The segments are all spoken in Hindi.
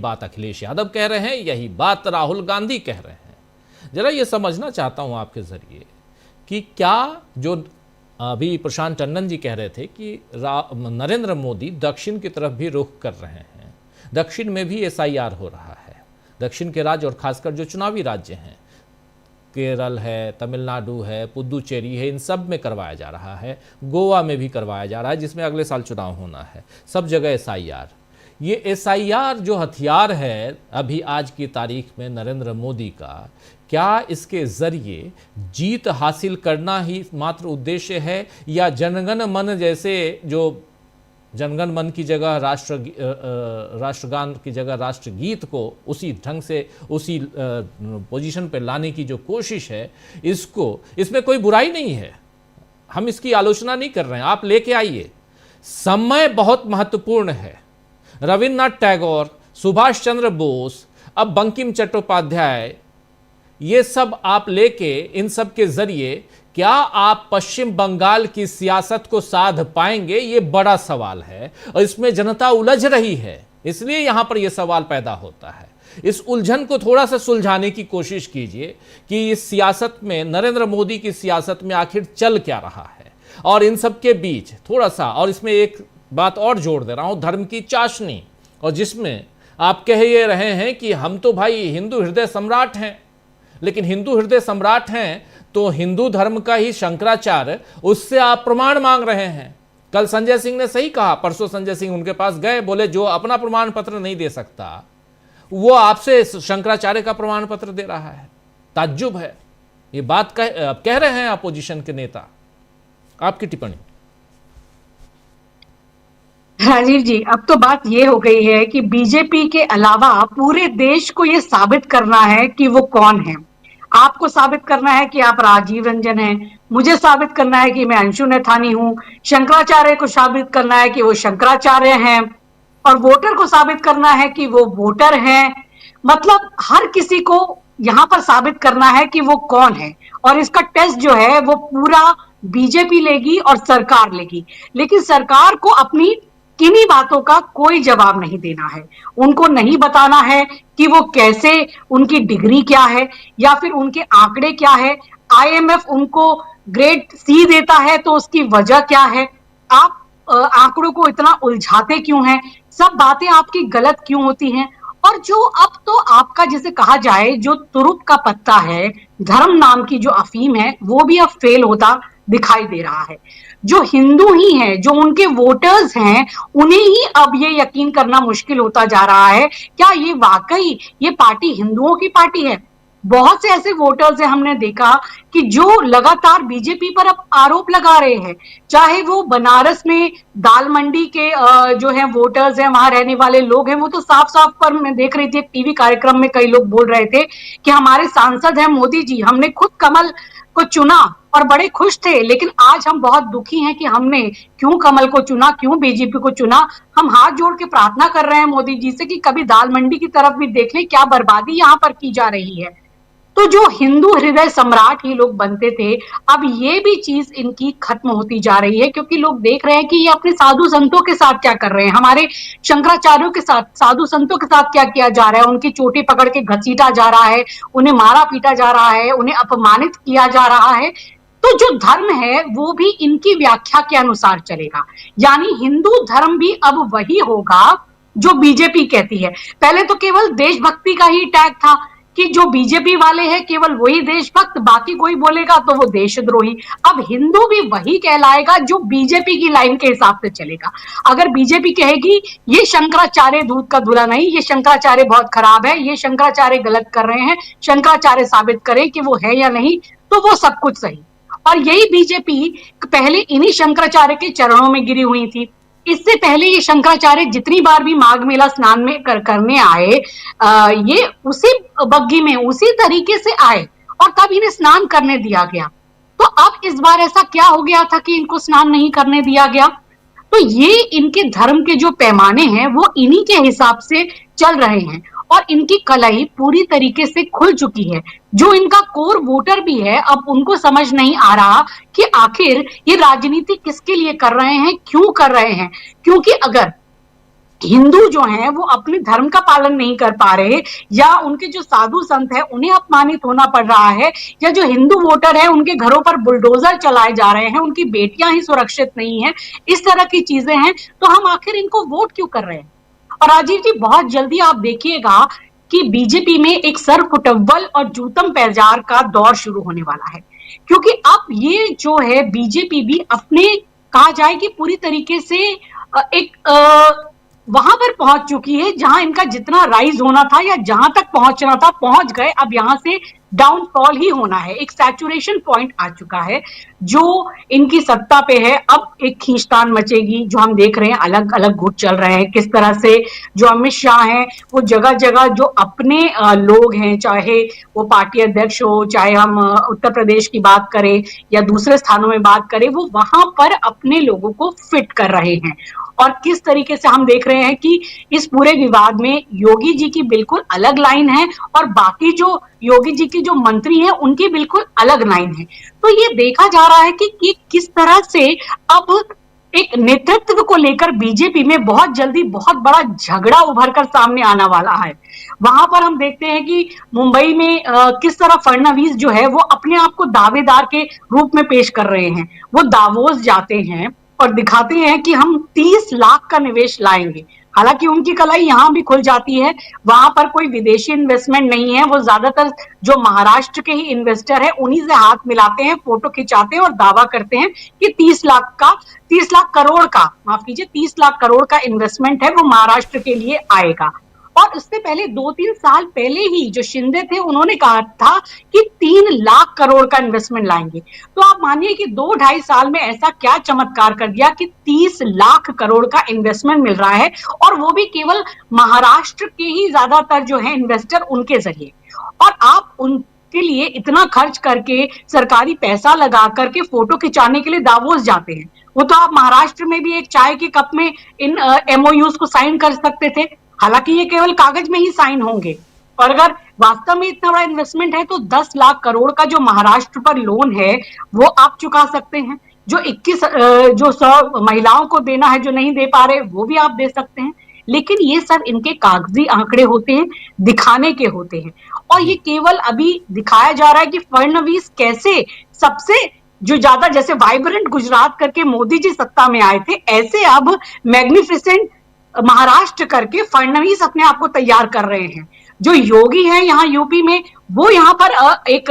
बात अखिलेश यादव कह रहे हैं, यही बात राहुल गांधी कह रहे हैं। जरा ये समझना चाहता हूं आपके जरिए कि क्या जो अभी प्रशांत टंडन जी कह रहे थे कि नरेंद्र मोदी दक्षिण की तरफ भी रुख कर रहे हैं, दक्षिण में भी SIR हो रहा है, दक्षिण के राज्य और खासकर जो चुनावी राज्य हैं, केरल है, तमिलनाडु है, पुदुचेरी है, इन सब में करवाया जा रहा है, गोवा में भी करवाया जा रहा है जिसमें अगले साल चुनाव होना है, सब जगह SIR। ये SIR जो हथियार है अभी आज की तारीख में नरेंद्र मोदी का, क्या इसके जरिए जीत हासिल करना ही मात्र उद्देश्य है, या जनगण मन जैसे जो जनगण मन की जगह राष्ट्रगान की जगह राष्ट्रगीत को उसी ढंग से उसी पोजीशन पर लाने की जो कोशिश है, इसमें कोई बुराई नहीं है, हम इसकी आलोचना नहीं कर रहे हैं, आप लेके आइए। समय बहुत महत्वपूर्ण है। रविन्द्रनाथ टैगोर, सुभाष चंद्र बोस, अब बंकिम चट्टोपाध्याय, ये सब आप लेके इन सब के जरिए क्या आप पश्चिम बंगाल की सियासत को साध पाएंगे, ये बड़ा सवाल है और इसमें जनता उलझ रही है, इसलिए यहां पर यह सवाल पैदा होता है। इस उलझन को थोड़ा सा सुलझाने की कोशिश कीजिए कि इस सियासत में, नरेंद्र मोदी की सियासत में आखिर चल क्या रहा है, और इन सब के बीच थोड़ा सा, और इसमें एक बात और जोड़ दे रहा हूं, धर्म की चाशनी, और जिसमें आप कह ये रहे हैं कि हम तो भाई हिंदू हृदय सम्राट हैं, लेकिन हिंदू हृदय सम्राट हैं तो हिंदू धर्म का ही शंकराचार्य, उससे आप प्रमाण मांग रहे हैं। कल संजय सिंह ने सही कहा, परसों संजय सिंह उनके पास गए, बोले जो अपना प्रमाण पत्र नहीं दे सकता वो आपसे शंकराचार्य का प्रमाण पत्र दे रहा है। ताज्जुब है, ये बात कह रहे हैं अपोजिशन के नेता। आपकी टिप्पणी। राजीव जी, अब तो बात ये हो गई है कि बीजेपी के अलावा पूरे देश को ये साबित करना है कि वो कौन है। आपको साबित करना है कि आप राजीव रंजन हैं, मुझे साबित करना है कि मैं अंशु नैथानी हूं, शंकराचार्य को साबित करना है कि वो शंकराचार्य हैं, और वोटर को साबित करना है कि वो वोटर हैं। मतलब हर किसी को यहां पर साबित करना है कि वो कौन है, और इसका टेस्ट जो है वो पूरा बीजेपी लेगी और सरकार लेगी। लेकिन सरकार को अपनी किन्हीं बातों का कोई जवाब नहीं देना है, उनको नहीं बताना है कि वो कैसे, उनकी डिग्री क्या है या फिर उनके आंकड़े क्या है। IMF उनको ग्रेड C देता है तो उसकी वजह क्या है, आप आंकड़ों को इतना उलझाते क्यों हैं, सब बातें आपकी गलत क्यों होती हैं। और जो अब तो आपका जिसे कहा जाए जो तुरुप का पत्ता है, धर्म नाम की जो अफीम है, वो भी अब फेल होता दिखाई दे रहा है। जो हिंदू ही हैं, जो उनके वोटर्स हैं, उन्हें ही अब ये यकीन करना मुश्किल होता जा रहा है क्या ये वाकई ये पार्टी हिंदुओं की पार्टी है। बहुत से ऐसे वोटर्स हैं, हमने देखा कि जो लगातार बीजेपी पर अब आरोप लगा रहे हैं, चाहे वो बनारस में दाल मंडी के जो है वोटर्स हैं, वहां रहने वाले लोग हैं, वो तो साफ साफ पर मैं देख रही थी एक टीवी कार्यक्रम में कई लोग बोल रहे थे कि हमारे सांसद हैं मोदी जी, हमने खुद कमल को चुना और बड़े खुश थे, लेकिन आज हम बहुत दुखी हैं कि हमने क्यों कमल को चुना, क्यों बीजेपी को चुना। हम हाथ जोड़ के प्रार्थना कर रहे हैं मोदी जी से कि कभी दाल मंडी की तरफ भी देख लें, क्या बर्बादी यहां पर की जा रही है। तो जो हिंदू हृदय सम्राट ही लोग बनते थे, अब ये भी चीज इनकी खत्म होती जा रही है, क्योंकि लोग देख रहे हैं कि ये अपने साधु संतों के साथ क्या कर रहे हैं, हमारे शंकराचार्यों के साथ, साधु संतों के साथ क्या किया जा रहा है। उनकी चोटी पकड़ के घसीटा जा रहा है, उन्हें मारा पीटा जा रहा है, उन्हें अपमानित किया जा रहा है। तो जो धर्म है वो भी इनकी व्याख्या के अनुसार चलेगा, यानी हिंदू धर्म भी अब वही होगा जो बीजेपी कहती है। पहले तो केवल देशभक्ति का ही टैग था कि जो बीजेपी वाले हैं केवल वही देशभक्त, बाकी कोई बोलेगा तो वो देशद्रोही। अब हिंदू भी वही कहलाएगा जो बीजेपी की लाइन के हिसाब से चलेगा। अगर बीजेपी कहेगी ये शंकराचार्य दूध का धुला नहीं, ये शंकराचार्य बहुत खराब है, ये शंकराचार्य गलत कर रहे हैं, शंकराचार्य साबित करें कि वो है या नहीं, तो वो सब कुछ सही। और यही बीजेपी पहले इन्हीं शंकराचार्य के चरणों में गिरी हुई थी। इससे पहले ये शंकराचार्य जितनी बार भी माघ मेला स्नान में करने आए, ये उसी बग्गी में उसी तरीके से आए और तब इन्हें स्नान करने दिया गया। तो अब इस बार ऐसा क्या हो गया था कि इनको स्नान नहीं करने दिया गया। तो ये इनके धर्म के जो पैमाने हैं वो इन्हीं के हिसाब से चल रहे हैं, और इनकी कलाई पूरी तरीके से खुल चुकी है। जो इनका कोर वोटर भी है, अब उनको समझ नहीं आ रहा कि आखिर ये राजनीति किसके लिए कर रहे हैं, क्यों कर रहे हैं। क्योंकि अगर हिंदू जो हैं वो अपने धर्म का पालन नहीं कर पा रहे, या उनके जो साधु संत हैं उन्हें अपमानित होना पड़ रहा है, या जो हिंदू वोटर हैं उनके घरों पर बुलडोजर चलाए जा रहे हैं, उनकी बेटियां ही सुरक्षित नहीं है, इस तरह की चीजें हैं, तो हम आखिर इनको वोट क्यों कर रहे हैं? और राजीव जी, बहुत जल्दी आप देखिएगा कि बीजेपी में एक सर फुटव्वल और जूतम पैजार का दौर शुरू होने वाला है, क्योंकि अब ये जो है बीजेपी भी अपने, कहा जाए कि पूरी तरीके से एक वहां पर पहुंच चुकी है जहां इनका जितना राइज होना था या जहां तक पहुंचना था पहुंच गए, अब यहां से डाउनफॉल ही होना है, एक सैचुरेशन पॉइंट आ चुका है जो इनकी सत्ता पे है। अब एक खींचतान मचेगी जो हम देख रहे हैं, अलग अलग गुट चल रहे हैं, किस तरह से जो अमित शाह हैं वो जगह जगह जो अपने लोग हैं, चाहे वो पार्टी अध्यक्ष हो, चाहे हम उत्तर प्रदेश की बात करें या दूसरे स्थानों में बात करें, वो वहां पर अपने लोगों को फिट कर रहे हैं। और किस तरीके से हम देख रहे हैं कि इस पूरे विवाद में योगी जी की बिल्कुल अलग लाइन है और बाकी जो योगी जी के जो मंत्री हैं उनकी बिल्कुल अलग लाइन है। तो ये देखा जा रहा है कि किस तरह से अब एक नेतृत्व को लेकर बीजेपी में बहुत जल्दी बहुत बड़ा झगड़ा उभर कर सामने आने वाला है। वहां पर हम देखते हैं कि मुंबई में किस तरह फडणवीस जो है वो अपने आप को दावेदार के रूप में पेश कर रहे हैं। वो दावोस जाते हैं और दिखाते हैं कि हम 30 लाख का निवेश लाएंगे। हालांकि उनकी कलाई यहां भी खुल जाती है, वहां पर कोई विदेशी इन्वेस्टमेंट नहीं है, वो ज्यादातर जो महाराष्ट्र के ही इन्वेस्टर है उन्हीं से हाथ मिलाते हैं, फोटो खिंचाते हैं और दावा करते हैं कि 30 लाख करोड़ का, माफ कीजिए, 30 लाख करोड़ का इन्वेस्टमेंट है वो महाराष्ट्र के लिए आएगा। और उससे पहले 2-3 साल पहले ही जो शिंदे थे उन्होंने कहा था कि 3 लाख करोड़ का इन्वेस्टमेंट लाएंगे। तो आप मानिए कि 2-2.5 साल में ऐसा क्या चमत्कार कर दिया कि 30 लाख करोड़ का इन्वेस्टमेंट मिल रहा है, और वो भी केवल महाराष्ट्र के ही ज्यादातर जो है इन्वेस्टर उनके जरिए। और आप उनके लिए इतना खर्च करके, सरकारी पैसा लगा करके फोटो खिंचाने के लिए दावोस जाते हैं। वो तो आप महाराष्ट्र में भी एक चाय के कप में इन MOUs को साइन कर सकते थे, हालांकि ये केवल कागज में ही साइन होंगे। और अगर वास्तव में इतना बड़ा इन्वेस्टमेंट है तो 10 लाख करोड़ का जो महाराष्ट्र पर लोन है वो आप चुका सकते हैं। जो 100 महिलाओं को देना है जो नहीं दे पा रहे वो भी आप दे सकते हैं। लेकिन ये सब इनके कागजी आंकड़े होते हैं, दिखाने के होते हैं। और ये केवल अभी दिखाया जा रहा है कि फडणवीस कैसे सबसे जो ज्यादा, जैसे वाइब्रेंट गुजरात करके मोदी जी सत्ता में आए थे, ऐसे अब मैग्निफिसेंट महाराष्ट्र करके फडणवीस अपने आप को तैयार कर रहे हैं। जो योगी हैं यहाँ यूपी में, वो यहाँ पर एक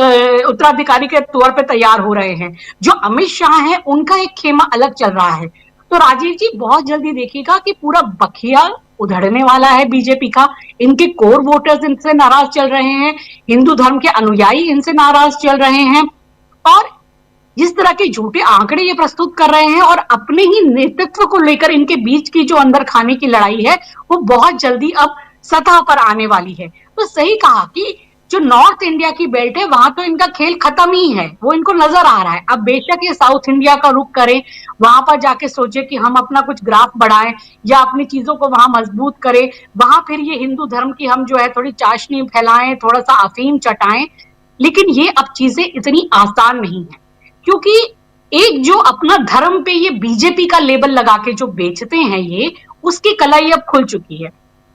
उत्तराधिकारी के तौर पे तैयार हो रहे हैं। जो अमित शाह हैं उनका एक खेमा अलग चल रहा है। तो राजीव जी, बहुत जल्दी देखिएगा कि पूरा बखिया उधड़ने वाला है बीजेपी का। इनके कोर वोटर्स इनसे नाराज चल रहे हैं, हिंदू धर्म के अनुयायी इनसे नाराज चल रहे हैं, और जिस तरह के झूठे आंकड़े ये प्रस्तुत कर रहे हैं और अपने ही नेतृत्व को लेकर इनके बीच की जो अंदर खाने की लड़ाई है वो बहुत जल्दी अब सतह पर आने वाली है। तो सही कहा कि जो नॉर्थ इंडिया की बेल्ट है वहां तो इनका खेल खत्म ही है, वो इनको नजर आ रहा है। अब बेशक ये साउथ इंडिया का रुख करें, वहां पर जाके सोचे कि हम अपना कुछ ग्राफ बढ़ाएं या अपनी चीजों को वहां मजबूत करें, वहां फिर ये हिंदू धर्म की हम जो है थोड़ी चाशनी फैलाएं, थोड़ा सा अफीम चटाएं। लेकिन ये अब चीजें इतनी आसान नहीं है, क्योंकि एक जो अपना धर्म पे ये बीजेपी का लेबल लगा के जो बेचते हैं, ये उसकी कलाई अब खुल चुकी है।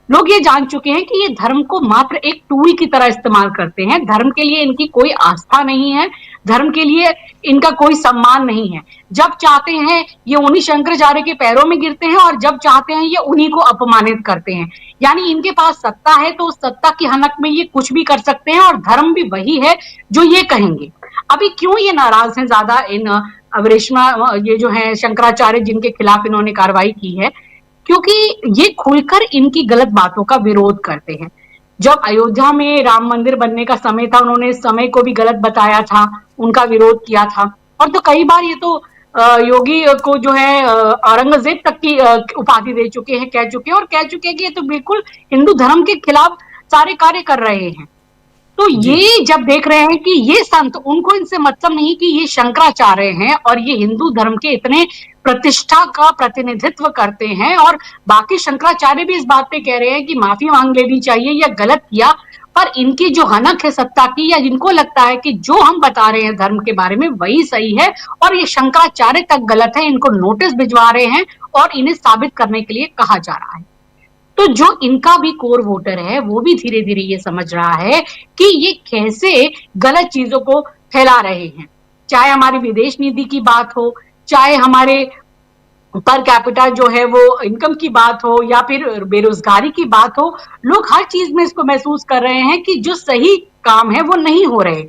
लोग ये जान चुके हैं कि ये धर्म को मात्र एक टूल की तरह इस्तेमाल करते हैं। धर्म के लिए इनकी कोई आस्था नहीं है, धर्म के लिए इनका कोई सम्मान नहीं है। जब चाहते हैं ये उन्हीं शंकराचार्य के पैरों में गिरते हैं और जब चाहते हैं ये उन्हीं को अपमानित करते हैं। यानी इनके पास सत्ता है तो उस सत्ता की हनक में ये कुछ भी कर सकते हैं, और धर्म भी वही है जो ये कहेंगे। अभी क्यों ये नाराज हैं ज्यादा इन अवरेशमा, ये जो है शंकराचार्य जिनके खिलाफ इन्होंने कार्रवाई की है, क्योंकि ये खुलकर इनकी गलत बातों का विरोध करते हैं। जब अयोध्या में राम मंदिर बनने का समय था, उन्होंने इस समय को भी गलत बताया था, उनका विरोध किया था। और तो कई बार ये तो योगी को जो है औरंगजेब तक की उपाधि दे चुके हैं, कह चुके हैं, और कह चुके हैं कि ये तो बिल्कुल हिंदू धर्म के खिलाफ सारे कार्य कर रहे हैं। तो ये जब देख रहे हैं कि ये संत, उनको इनसे मतलब नहीं कि ये शंकराचार्य हैं और ये हिंदू धर्म के इतने प्रतिष्ठा का प्रतिनिधित्व करते हैं, और बाकी शंकराचार्य भी इस बात पे कह रहे हैं कि माफी मांग लेनी चाहिए या गलत किया, पर इनकी जो हनक है सत्ता की, या जिनको लगता है कि जो हम बता रहे हैं धर्म के बारे में वही सही है और ये शंकराचार्य तक गलत है, इनको नोटिस भिजवा रहे हैं और इन्हें साबित करने के लिए कहा जा रहा है। तो जो इनका भी कोर वोटर है वो भी धीरे धीरे ये समझ रहा है कि ये कैसे गलत चीजों को फैला रहे हैं। चाहे हमारी विदेश नीति की बात हो, चाहे हमारे पर कैपिटा जो है वो इनकम की बात हो, या फिर बेरोजगारी की बात हो, लोग हर चीज में इसको महसूस कर रहे हैं कि जो सही काम है वो नहीं हो रहे।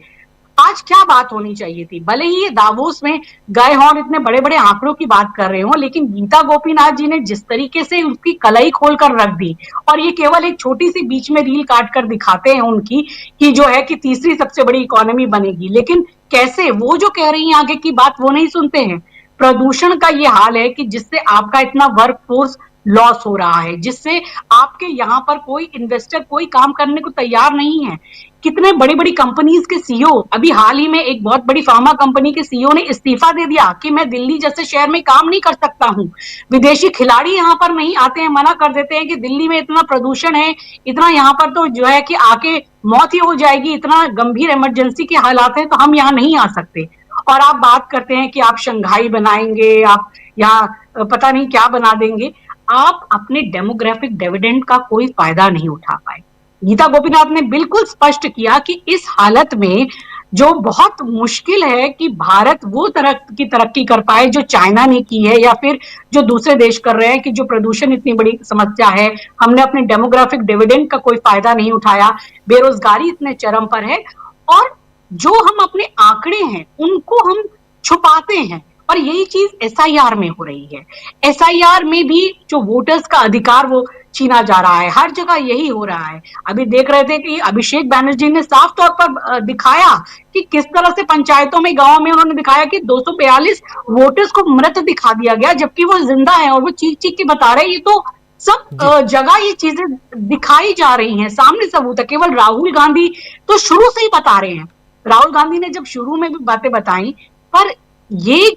आज क्या बात होनी चाहिए थी, भले ही ये दावोस में गए हों और इतने बड़े बड़े आंकड़ों की बात कर रहे हो, लेकिन गीता गोपीनाथ जी ने जिस तरीके से उसकी कलई खोल कर रख दी, और ये केवल एक छोटी सी बीच में रील काट कर दिखाते हैं उनकी कि जो है कि तीसरी सबसे बड़ी इकोनॉमी बनेगी, लेकिन कैसे वो जो कह रही है आगे की बात वो नहीं सुनते हैं। प्रदूषण का ये हाल है कि जिससे आपका इतना वर्क फोर्स लॉस हो रहा है, जिससे आपके यहाँ पर कोई इन्वेस्टर कोई काम करने को तैयार नहीं है। कितने बड़ी बड़ी कंपनीज के सीईओ, अभी हाल ही में एक बहुत बड़ी फार्मा कंपनी के सीईओ ने इस्तीफा दे दिया कि मैं दिल्ली जैसे शहर में काम नहीं कर सकता हूं। विदेशी खिलाड़ी यहाँ पर नहीं आते हैं, मना कर देते हैं कि दिल्ली में इतना प्रदूषण है, इतना यहाँ पर तो जो है कि आके मौत ही हो जाएगी, इतना गंभीर इमरजेंसी के हालात हैं, तो हम यहाँ नहीं आ सकते। और आप बात करते हैं कि आप शंघाई बनाएंगे, आप यहाँ पता नहीं क्या बना देंगे। आप अपने डेमोग्राफिक डिविडेंड का कोई फायदा नहीं उठा पाए। गीता गोपीनाथ ने बिल्कुल स्पष्ट किया कि इस हालत में जो बहुत मुश्किल है कि भारत वो तरक्की कर पाए जो चाइना ने की है, या फिर जो दूसरे देश कर रहे हैं, कि जो प्रदूषण इतनी बड़ी समस्या है, हमने अपने डेमोग्राफिक डिविडेंड का कोई फायदा नहीं उठाया, बेरोजगारी इतने चरम पर है, और जो हम अपने आंकड़े हैं उनको हम छुपाते हैं। और यही चीज एसआईआर में हो रही है। एसआईआर में भी जो वोटर्स का अधिकार वो छीना जा रहा है, हर जगह यही हो रहा है। अभी देख रहे थे कि अभिषेक बैनर्जी ने साफ तौर पर दिखाया कि किस तरह से पंचायतों में, गांव में उन्होंने दिखाया कि 242 वोटर्स को मृत दिखा दिया गया, जबकि वो जिंदा है और वो चीख चीख के बता रहे हैं। ये तो सब जगह ये चीजें दिखाई जा रही हैं, सामने सबूत है। केवल राहुल गांधी तो शुरू से ही बता रहे हैं, राहुल गांधी ने जब शुरू में भी बातें बताई, पर ये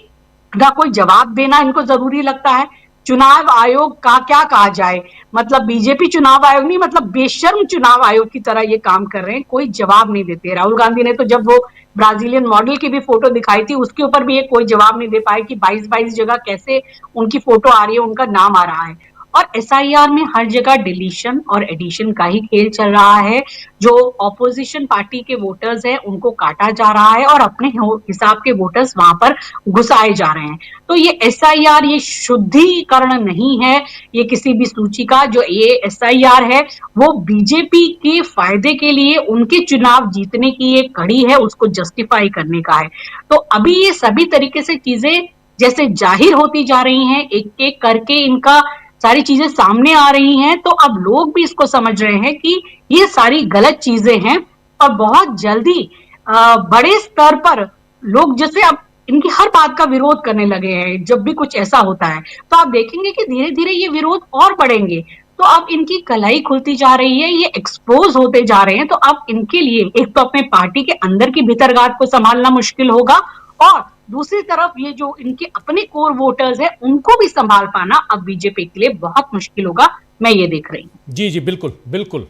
का कोई जवाब देना इनको जरूरी लगता है। चुनाव आयोग का क्या कहा जाए, मतलब बीजेपी चुनाव आयोग नहीं, मतलब बेशर्म चुनाव आयोग की तरह ये काम कर रहे हैं, कोई जवाब नहीं देते। राहुल गांधी ने तो जब वो ब्राजीलियन मॉडल की भी फोटो दिखाई थी, उसके ऊपर भी ये कोई जवाब नहीं दे पाए कि 22 जगह कैसे उनकी फोटो आ रही है, उनका नाम आ रहा है। और एसआईआर में हर जगह डिलीशन और एडिशन का ही खेल चल रहा है। जो ऑपोजिशन पार्टी के वोटर्स हैं उनको काटा जा रहा है और अपने हिसाब के वोटर्स वहां पर घुसाए जा रहे हैं। तो ये एसआईआर ये शुद्धिकरण नहीं है, ये किसी भी सूची का। जो ये एसआईआर है वो बीजेपी के फायदे के लिए, उनके चुनाव जीतने की एक कड़ी है, उसको जस्टिफाई करने का है। तो अभी ये सभी तरीके से चीजें जैसे जाहिर होती जा रही हैं, एक एक करके इनका सारी चीजें सामने आ रही हैं, तो अब लोग भी इसको समझ रहे हैं कि ये सारी गलत चीजें हैं। और बहुत जल्दी बड़े स्तर पर लोग जैसे अब इनकी हर बात का विरोध करने लगे हैं। जब भी कुछ ऐसा होता है तो आप देखेंगे कि धीरे धीरे ये विरोध और बढ़ेंगे। तो अब इनकी कलाई खुलती जा रही है, ये एक्सपोज होते जा रहे हैं। तो अब इनके लिए एक तो अपने पार्टी के अंदर की भीतरगात को संभालना मुश्किल होगा, और दूसरी तरफ ये जो इनके अपने कोर वोटर्स हैं उनको भी संभाल पाना अब बीजेपी के लिए बहुत मुश्किल होगा, मैं ये देख रही हूँ। जी जी, बिल्कुल बिल्कुल।